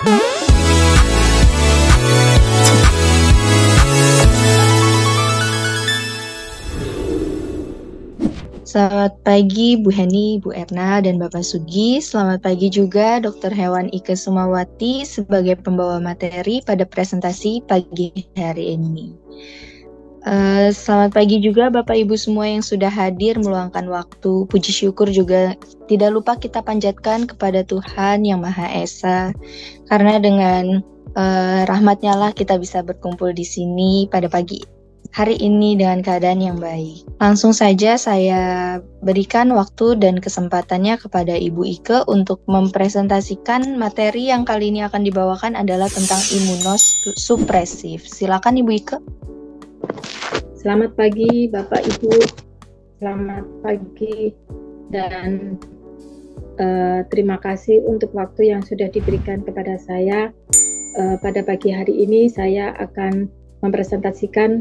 Selamat pagi Bu Heni, Bu Erna, dan Bapak Sugi. Selamat pagi juga Dr. Hewan Ike Sumawati sebagai pembawa materi pada presentasi pagi hari ini. Selamat pagi juga Bapak Ibu semua yang sudah hadir meluangkan waktu. Puji syukur juga tidak lupa kita panjatkan kepada Tuhan Yang Maha Esa. Karena dengan rahmat-Nya lah kita bisa berkumpul di sini pada pagi hari ini dengan keadaan yang baik. Langsung saja saya berikan waktu dan kesempatannya kepada Ibu Ike untuk mempresentasikan materi yang kali ini akan dibawakan adalah tentang imunosupresif. Silakan Ibu Ike. Selamat pagi Bapak Ibu, selamat pagi dan terima kasih untuk waktu yang sudah diberikan kepada saya. Pada pagi hari ini saya akan mempresentasikan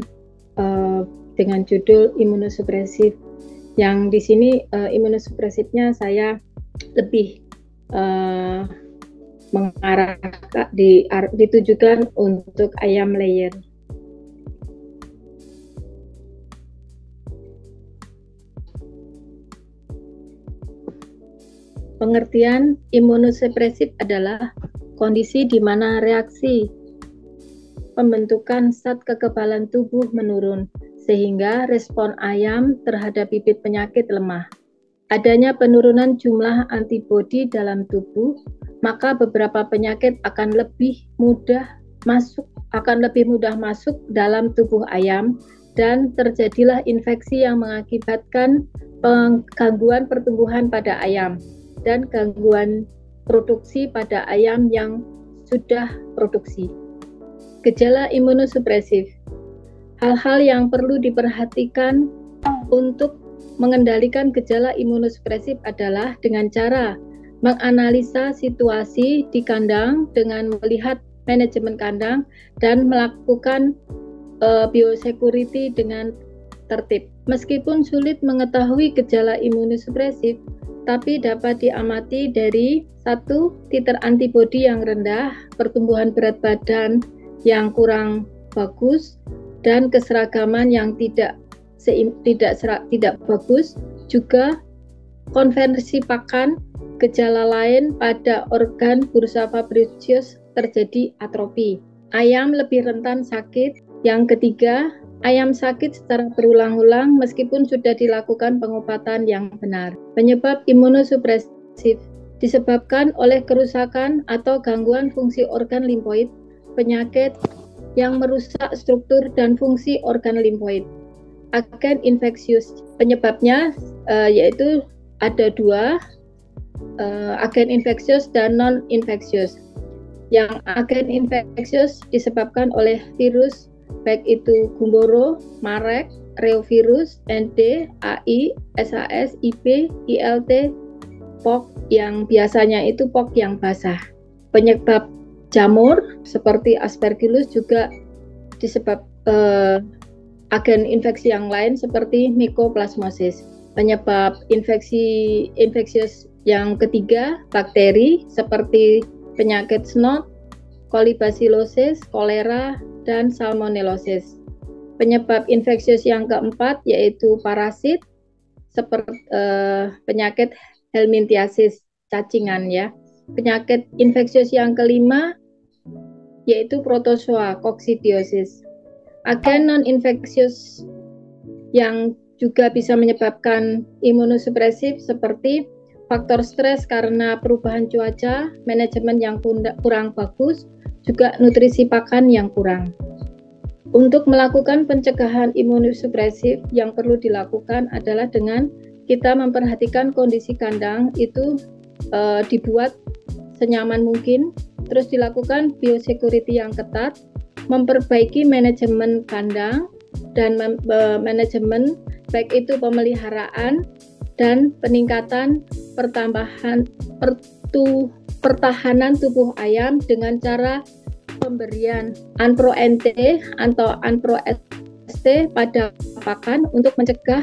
dengan judul imunosupresif. Yang di sini imunosupresifnya saya lebih mengarah ditujukan untuk ayam layer. Pengertian imunosupresif adalah kondisi di mana reaksi pembentukan zat kekebalan tubuh menurun, sehingga respon ayam terhadap bibit penyakit lemah. Adanya penurunan jumlah antibodi dalam tubuh, maka beberapa penyakit akan lebih mudah masuk dalam tubuh ayam, dan terjadilah infeksi yang mengakibatkan gangguan pertumbuhan pada ayam dan gangguan produksi pada ayam yang sudah produksi. Gejala imunosupresif. Hal-hal yang perlu diperhatikan untuk mengendalikan gejala imunosupresif adalah dengan cara menganalisa situasi di kandang dengan melihat manajemen kandang dan melakukan biosecurity dengan tertib. Meskipun sulit mengetahui gejala imunosupresif, tapi dapat diamati dari 1. Titer antibodi yang rendah, pertumbuhan berat badan yang kurang bagus, dan keseragaman yang tidak bagus, juga konversi pakan. Gejala lain pada organ bursa Fabricius terjadi atrofi. Ayam lebih rentan sakit. Yang ketiga, ayam sakit secara berulang-ulang meskipun sudah dilakukan pengobatan yang benar. Penyebab imunosupresif disebabkan oleh kerusakan atau gangguan fungsi organ limfoid, penyakit yang merusak struktur dan fungsi organ limfoid. Agen infeksius, penyebabnya yaitu ada 2, agen infeksius dan non-infeksius. Yang agen infeksius disebabkan oleh virus, baik itu Gumboro, Marek, Reovirus, ND, AI, SAS, IP, ILT, POK, yang biasanya itu POK yang basah. Penyebab jamur seperti Aspergillus juga disebab agen infeksi yang lain seperti Mycoplasmosis. Penyebab infeksius yang ketiga, bakteri seperti penyakit SNOT, Colibacillosis, kolera, dan Salmonellosis. Penyebab infeksius yang keempat yaitu parasit seperti penyakit Helminthiasis, cacingan ya. Penyakit infeksius yang kelima yaitu Protozoa coccidiosis. Agen non-infeksius yang juga bisa menyebabkan imunosupresif seperti faktor stres karena perubahan cuaca, manajemen yang kurang bagus, juga nutrisi pakan yang kurang. Untuk melakukan pencegahan imunosupresif yang perlu dilakukan adalah dengan kita memperhatikan kondisi kandang itu dibuat senyaman mungkin, terus dilakukan biosecurity yang ketat, memperbaiki manajemen kandang dan manajemen baik itu pemeliharaan dan peningkatan pertahanan tubuh ayam dengan cara pemberian Anpro-NT atau Anpro-ST pada pakan untuk mencegah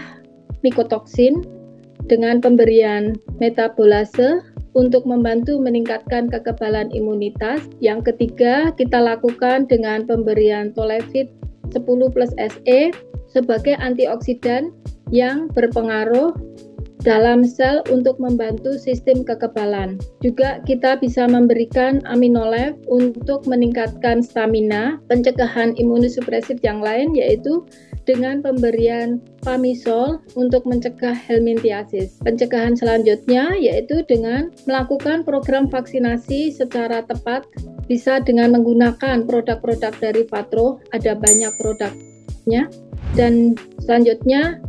mikotoksin, dengan pemberian metabolase untuk membantu meningkatkan kekebalan imunitas. Yang ketiga, kita lakukan dengan pemberian Tolefit 10 plus SE sebagai antioksidan yang berpengaruh dalam sel untuk membantu sistem kekebalan. Juga kita bisa memberikan Aminolev untuk meningkatkan stamina, pencegahan imunosupresif yang lain yaitu dengan pemberian Pamisol untuk mencegah helminthiasis. Pencegahan selanjutnya yaitu dengan melakukan program vaksinasi secara tepat, bisa dengan menggunakan produk-produk dari Patro, ada banyak produknya. Dan selanjutnya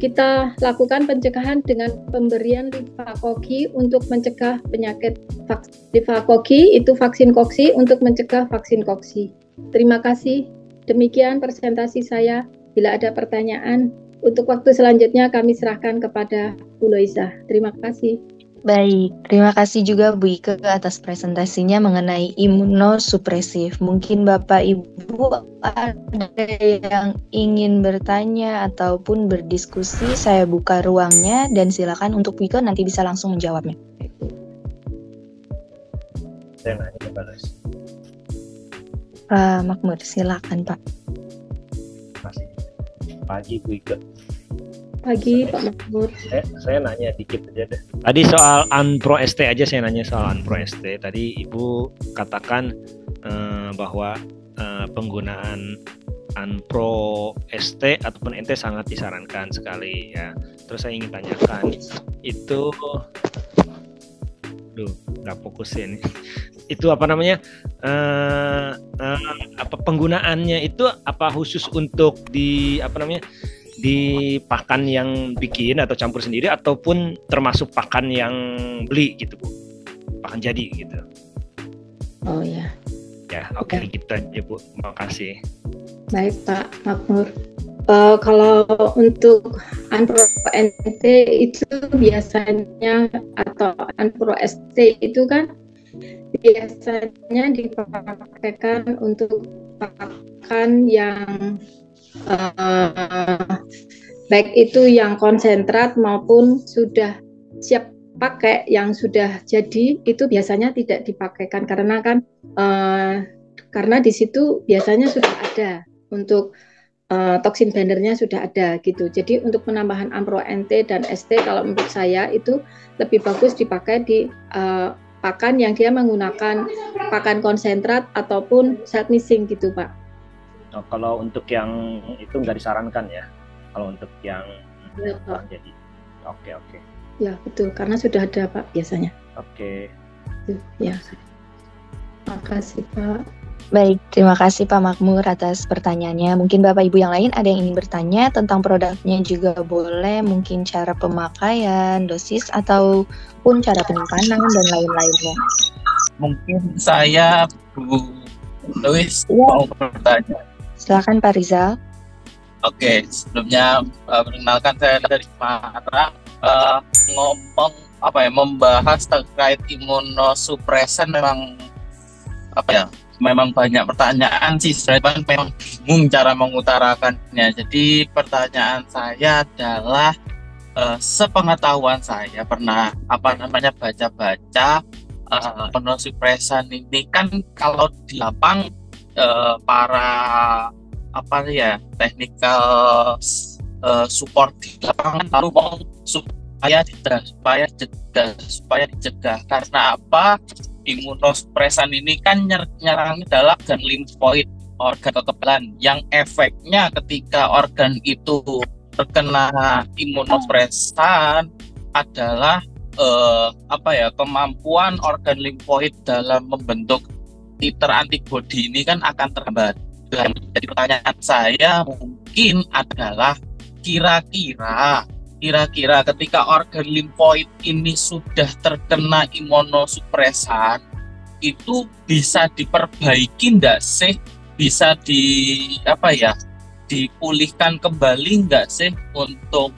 kita lakukan pencegahan dengan pemberian Livakoki untuk mencegah penyakit Livakoki itu vaksin koksi untuk mencegah vaksin koksi. Terima kasih. Demikian presentasi saya. Bila ada pertanyaan, untuk waktu selanjutnya kami serahkan kepada Bu Loisa. Terima kasih. Baik, terima kasih juga Bu Ike atas presentasinya mengenai imunosupresif. Mungkin Bapak Ibu ada yang ingin bertanya ataupun berdiskusi, saya buka ruangnya dan silakan untuk Bu Ike nanti bisa langsung menjawabnya. Saya nanya ke Pak Lois. Pak Makmur, silakan Pak. Masih pagi Bu Ike. Pagi Pak Makmur. Saya nanya dikit aja deh. Tadi soal Anpro ST aja saya nanya soal Anpro ST. Tadi Ibu katakan bahwa penggunaan Anpro ST ataupun NT sangat disarankan sekali ya. Terus saya ingin tanyakan itu, nggak fokus ya ini. Itu apa namanya? Apa penggunaannya itu apa khusus untuk di pakan yang bikin atau campur sendiri ataupun termasuk pakan yang beli gitu Bu, pakan jadi gitu. Oh ya. Ya oke. Gitu aja Bu, makasih. Baik Pak Makmur. Kalau untuk Anpro NT itu biasanya atau Anpro ST itu kan biasanya dipakai untuk pakan yang baik itu yang konsentrat maupun sudah siap pakai yang sudah jadi, itu biasanya tidak dipakaikan karena kan karena di situ biasanya sudah ada untuk toksin bindernya sudah ada gitu. Jadi untuk penambahan Anpro NT dan ST kalau menurut saya itu lebih bagus dipakai di pakan yang dia menggunakan pakan konsentrat ataupun set missing gitu Pak. Oh, kalau untuk yang itu nggak disarankan ya, kalau untuk yang ya, jadi. Oke. Ya betul, karena sudah ada Pak biasanya. Oke. Ya. Makasih Pak. Baik, terima kasih Pak Makmur atas pertanyaannya. Mungkin Bapak Ibu yang lain ada yang ingin bertanya tentang produknya juga boleh, mungkin cara pemakaian, dosis, ataupun cara penyimpanan dan lain-lainnya. Mungkin saya Bu Lois mau bertanya. Silakan Pak Rizal. Oke, sebelumnya perkenalkan saya dari Sumatera. Membahas terkait imunosupresan memang banyak pertanyaan sih, saya memang bingung cara mengutarakannya. Jadi pertanyaan saya adalah sepengetahuan saya pernah baca-baca imunosupresan ini kan kalau di lapang para technical support di lapangan lalu mau supaya dicegah karena apa? Imunosupresan ini kan nyerang adalah organ limfoid, organ kekebalan yang efeknya ketika organ itu terkena imunosupresan adalah kemampuan organ limfoid dalam membentuk titer antibodi ini kan akan terhambat. Jadi pertanyaan saya mungkin adalah kira-kira ketika organ limfoid ini sudah terkena imunosupresan itu bisa diperbaiki nggak sih? Bisa dipulihkan kembali nggak sih untuk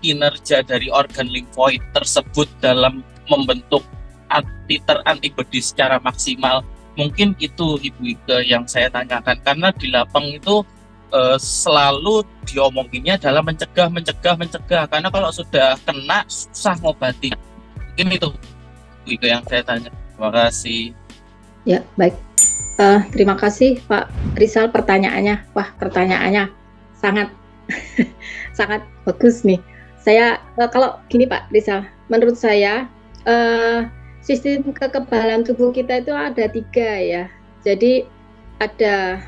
kinerja dari organ limfoid tersebut dalam membentuk titer antibodi secara maksimal? Mungkin itu Ibu Ike yang saya tanyakan, karena di lapang itu selalu diomonginnya adalah mencegah karena kalau sudah kena susah ngobati. Mungkin itu yang saya tanya. Terima kasih. Ya, baik. Terima kasih Pak Rizal pertanyaannya. Wah, pertanyaannya sangat sangat bagus nih. Saya kalau gini Pak Rizal, menurut saya sistem kekebalan tubuh kita itu ada 3 ya. Jadi ada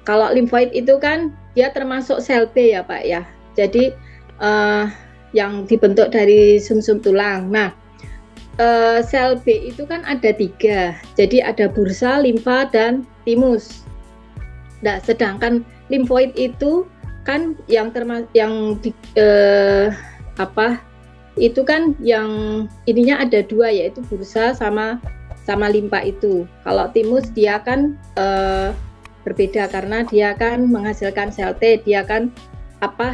kalau limfoid itu kan dia termasuk sel B ya Pak ya. Jadi yang dibentuk dari sumsum tulang. Nah, sel B itu kan ada 3. Jadi ada bursa, limfa, dan timus. Nah, sedangkan limfoid itu kan yang itu kan yang ininya ada 2 yaitu bursa sama limfa itu. Kalau timus dia kan berbeda karena dia kan menghasilkan sel T, dia kan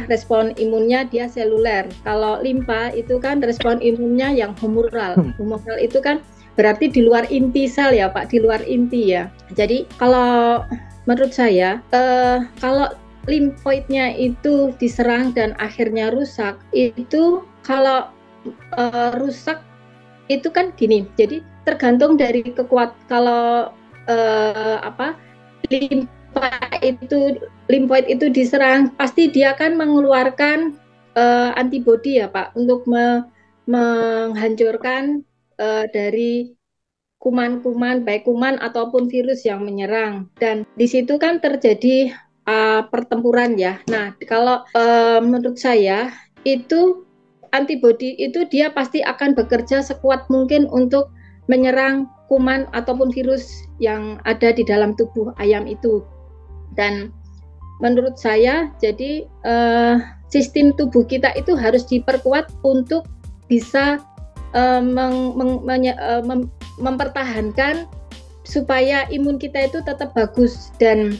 respon imunnya dia seluler. Kalau limfa itu kan respon imunnya yang humoral. Humoral itu kan berarti di luar inti sel ya Pak, di luar inti ya. Jadi kalau menurut saya kalau limfoidnya itu diserang dan akhirnya rusak, itu kalau rusak itu kan gini. Jadi tergantung dari kalau limfoid itu diserang, pasti dia akan mengeluarkan antibodi ya Pak untuk menghancurkan dari kuman-kuman, baik kuman ataupun virus yang menyerang. Dan di situ kan terjadi pertempuran ya. Nah, kalau menurut saya itu antibodi itu dia pasti akan bekerja sekuat mungkin untuk menyerang kuman ataupun virus yang ada di dalam tubuh ayam itu. Dan menurut saya jadi sistem tubuh kita itu harus diperkuat untuk bisa mempertahankan supaya imun kita itu tetap bagus. Dan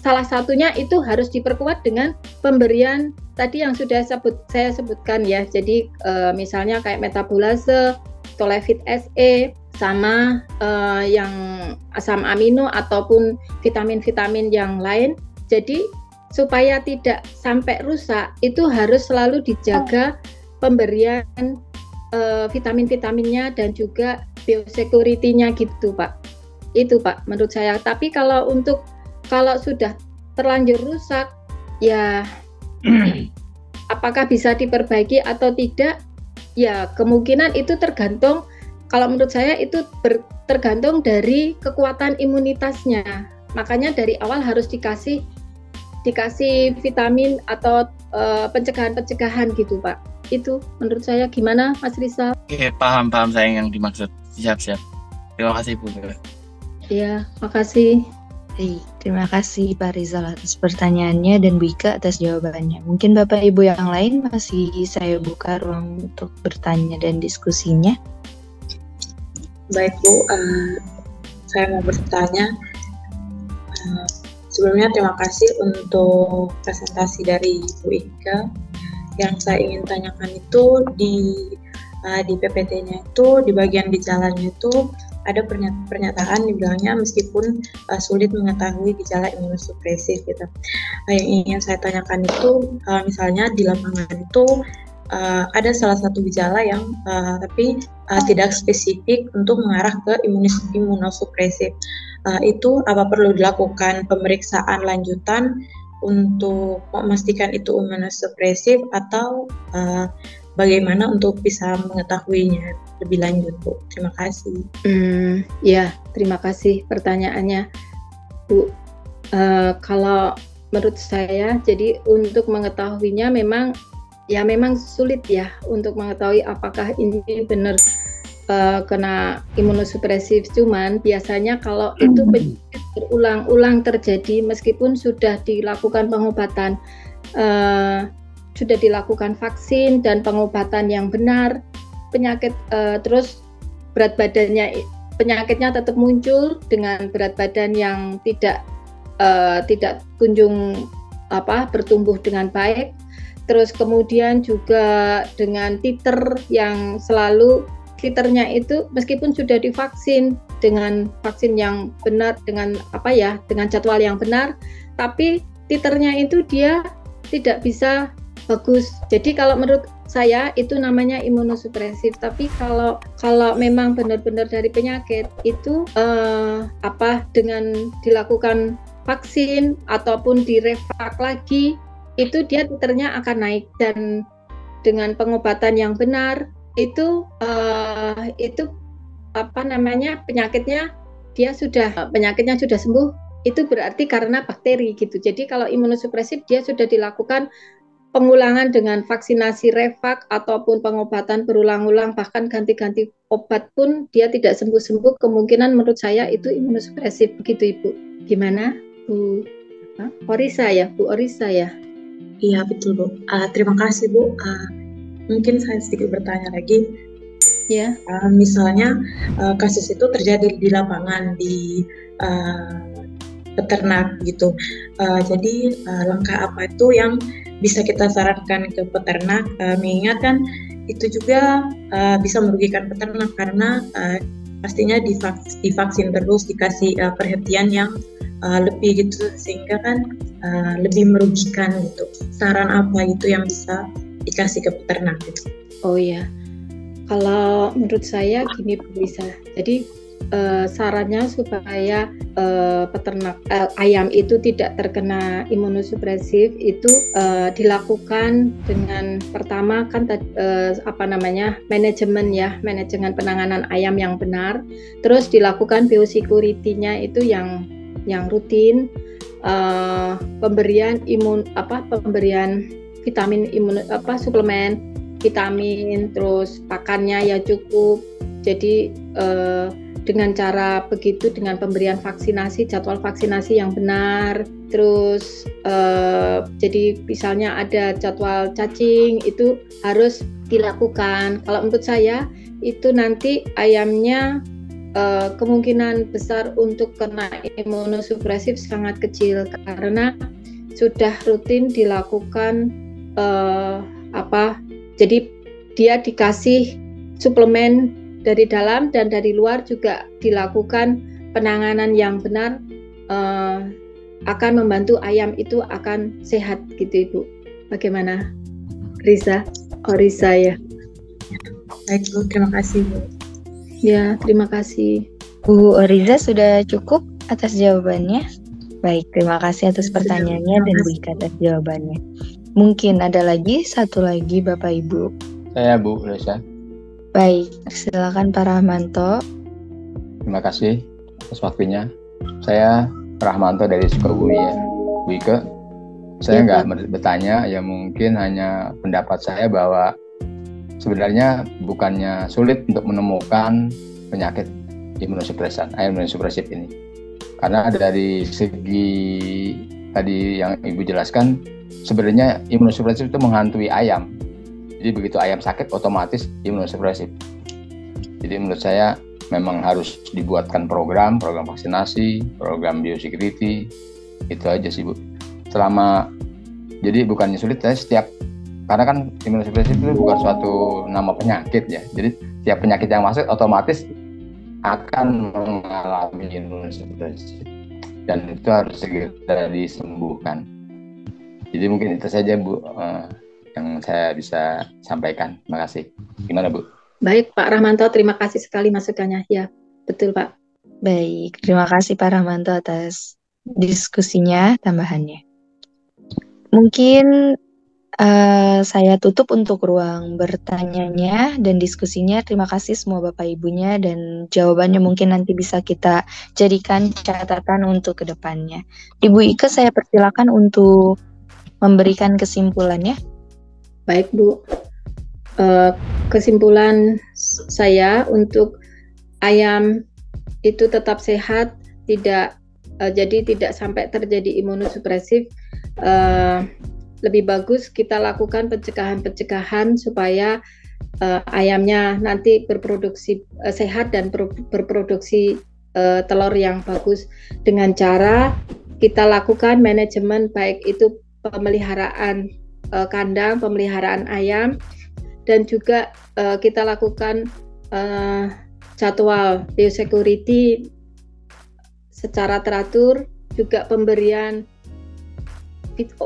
salah satunya itu harus diperkuat dengan pemberian tadi yang sudah saya sebutkan ya. Jadi misalnya kayak metabolase, Tolefit SE, sama yang asam amino ataupun vitamin-vitamin yang lain. Jadi supaya tidak sampai rusak itu harus selalu dijaga pemberian vitamin-vitaminnya dan juga biosecurity-nya gitu Pak. Itu Pak menurut saya. Tapi kalau sudah terlanjur rusak ya apakah bisa diperbaiki atau tidak? Ya kemungkinan itu tergantung, kalau menurut saya itu tergantung dari kekuatan imunitasnya. Makanya dari awal harus dikasih vitamin atau pencegahan gitu Pak. Itu menurut saya. Gimana Mas Rizal? Oke, paham saya yang dimaksud. Siap. Terima kasih Bu. Iya, makasih. Terima kasih Pak Rizal atas pertanyaannya dan Bu Ika atas jawabannya. Mungkin Bapak Ibu yang lain masih saya buka ruang untuk bertanya dan diskusinya. Baik Bu, saya mau bertanya. Sebelumnya terima kasih untuk presentasi dari Bu Ika. Yang saya ingin tanyakan itu di PPT-nya itu di bagian gejalanya itu ada pernyataan dibilangnya meskipun sulit mengetahui gejala imunosupresif gitu. Yang ingin saya tanyakan itu misalnya di lapangan itu ada salah satu gejala yang tapi tidak spesifik untuk mengarah ke imunosupresif. Itu apa perlu dilakukan pemeriksaan lanjutan untuk memastikan itu imunosupresif atau bagaimana untuk bisa mengetahuinya lebih lanjut Bu? Terima kasih. Ya, terima kasih pertanyaannya Bu. Kalau menurut saya, jadi untuk mengetahuinya memang sulit ya untuk mengetahui apakah ini benar kena imunosupresif. Cuman biasanya kalau itu berulang-ulang terjadi meskipun sudah dilakukan pengobatan, sudah dilakukan vaksin dan pengobatan yang benar, penyakit terus berat badannya, penyakitnya tetap muncul dengan berat badan yang tidak kunjung bertumbuh dengan baik. Terus kemudian juga dengan titer yang selalu titernya itu meskipun sudah divaksin dengan vaksin yang benar, dengan dengan jadwal yang benar, tapi titernya itu dia tidak bisa bagus. Jadi kalau menurut saya itu namanya imunosupresif. Tapi kalau memang benar-benar dari penyakit itu dengan dilakukan vaksin ataupun direfak lagi, itu dia titernya akan naik, dan dengan pengobatan yang benar itu penyakitnya sudah sembuh, itu berarti karena bakteri gitu. Jadi kalau imunosupresif dia sudah dilakukan pengulangan dengan vaksinasi refak ataupun pengobatan berulang-ulang, bahkan ganti-ganti obat pun dia tidak sembuh-sembuh, kemungkinan menurut saya itu imunosupresif. Begitu Ibu. Gimana Bu Orisa ya? Bu Orisa ya? Iya betul Bu. Terima kasih Bu. Mungkin saya sedikit bertanya lagi. Ya. Misalnya kasus itu terjadi di lapangan, di peternak gitu. Jadi langkah apa itu yang bisa kita sarankan ke peternak, mengingat kan itu juga bisa merugikan peternak karena pastinya divaksin terus, dikasih perhatian yang lebih gitu, sehingga kan lebih merugikan gitu. Saran apa itu yang bisa dikasih ke peternak gitu? Oh iya, kalau menurut saya gini bisa. Jadi sarannya supaya peternak ayam itu tidak terkena imunosupresif itu dilakukan dengan pertama kan manajemen penanganan ayam yang benar, terus dilakukan biosecurity-nya itu yang rutin, pemberian vitamin suplemen vitamin, terus pakannya ya cukup. Jadi dengan cara begitu, dengan pemberian vaksinasi, jadwal vaksinasi yang benar, terus jadi misalnya ada jadwal cacing itu harus dilakukan. Kalau menurut saya itu nanti ayamnya kemungkinan besar untuk kena imunosupresif sangat kecil karena sudah rutin dilakukan jadi dia dikasih suplemen dari dalam dan dari luar, juga dilakukan penanganan yang benar, akan membantu ayam itu akan sehat gitu Ibu. Bagaimana Risa? Orisa ya. Baik Bu, terima kasih Bu. Ya, terima kasih. Bu Oriza sudah cukup atas jawabannya. Baik, terima kasih atas pertanyaannya dan Bu Ika atas jawabannya. Mungkin ada lagi, satu lagi Bapak Ibu. Saya Bu Risa. Baik, silakan Pak Rahmanto. Terima kasih atas waktunya. Saya Rahmanto dari Sukabumi ya, Bu Ika. Saya nggak bertanya, ya mungkin hanya pendapat saya bahwa sebenarnya bukannya sulit untuk menemukan penyakit imunosupresif ini. Karena dari segi tadi yang Ibu jelaskan, sebenarnya imunosupresif itu menghantui ayam. Jadi begitu ayam sakit otomatis imunosupresif. Jadi menurut saya memang harus dibuatkan program vaksinasi, program biosecurity, itu aja sih Bu. Jadi bukannya sulit, saya karena kan imunosupresif itu bukan suatu nama penyakit ya. Jadi setiap penyakit yang masuk otomatis akan mengalami imunosupresif dan itu harus segera disembuhkan. Jadi mungkin itu saja Bu yang saya bisa sampaikan. Terima kasih. Gimana Bu? Baik Pak Rahmanto, terima kasih sekali masukannya. Ya, betul Pak. Baik, terima kasih Pak Rahmanto atas diskusinya, tambahannya. Mungkin saya tutup untuk ruang bertanyanya dan diskusinya. Terima kasih semua Bapak Ibunya, dan jawabannya mungkin nanti bisa kita jadikan catatan untuk kedepannya. Ibu Ika, saya persilakan untuk memberikan kesimpulannya. Baik Bu, kesimpulan saya untuk ayam itu tetap sehat, jadi tidak sampai terjadi imunosupresif. Lebih bagus kita lakukan pencegahan supaya ayamnya nanti berproduksi sehat dan berproduksi telur yang bagus, dengan cara kita lakukan manajemen baik itu pemeliharaan kandang, pemeliharaan ayam, dan juga kita lakukan jadwal biosecurity secara teratur, juga pemberian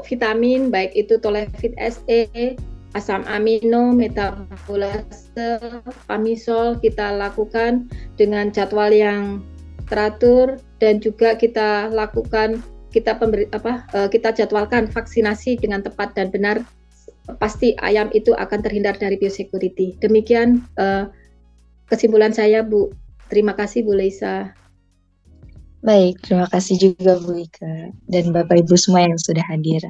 vitamin, baik itu Tolefit SE, asam amino, metabolase, pamisol kita lakukan dengan jadwal yang teratur, dan juga kita lakukan kita jadwalkan vaksinasi dengan tepat dan benar. Pasti ayam itu akan terhindar dari biosecurity. Demikian kesimpulan saya, Bu. Terima kasih, Bu Leisa. Baik, terima kasih juga Bu Ika dan Bapak Ibu semua yang sudah hadir.